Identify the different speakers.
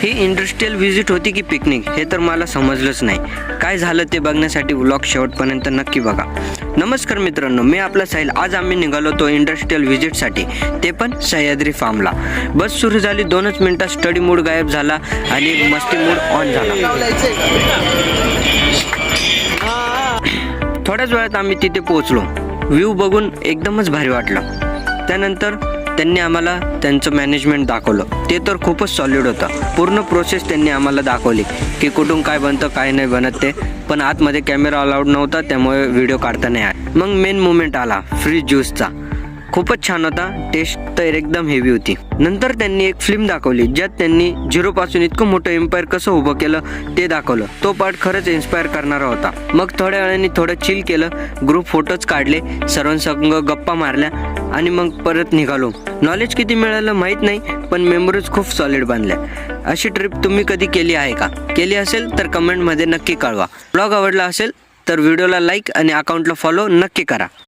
Speaker 1: ही industrial visit होती की picnic हे तर मला समजलंच नाही. काय झालं ते बघण्यासाठी व्लॉग शेवटपर्यंत नक्की बघा. नमस्कार मित्रांनो, मी आपला साहिल. आज आम्ही निघालो तो इंडस्ट्रियल व्हिजिटसाठी, ते पण सह्याद्री फार्मला. बस सुरू झाली, 2च मिनिटात स्टडी मूड गायब झाला आणि मस्ती मूड ऑन झाला. थोड्याच वेळात आम्ही तिथे पोहोचलो. व्ह्यू बघून एकदमच भारी वाटलं. त्यानंतर त्यांनी आम्हाला त्यांचं मॅनेजमेंट दाखवलं. ते तर खूपच सॉलिड होतं. पूर्ण प्रोसेस त्यांनी आम्हाला दाखवली की कुठून काय बनतं काय नाही बनत ते. पण आतमध्ये कॅमेरा अलाउड नव्हता, त्यामुळे व्हिडिओ काढता नाही आला. मग मेन मुवमेंट आला फ्री ज्यूसचा. खूपच छान होता. टेस्ट तर एकदम हेवी होती. नंतर त्यांनी एक फिल्म दाखवली ज्यात त्यांनी झिरोपासून इतकं मोठं एम्पायर कसं उभं केलं ते दाखवलं. तो पार्ट खरंच इन्स्पायर करणारा होता. मग थोड्या वेळाने थोडं चिल केलं, ग्रुप फोटोज काढले, सर्वांसंग गप्पा मारल्या आणि मग परत निघालो. नॉलेज किती मिळालं माहीत नाही, पण मेमरीज खूप सॉलिड बनल्या. अशी ट्रिप तुम्ही कधी केली आहे का? केली असेल तर कमेंटमध्ये नक्की कळवा. ब्लॉग आवडला असेल तर व्हिडिओला लाईक आणि अकाउंटला फॉलो नक्की करा.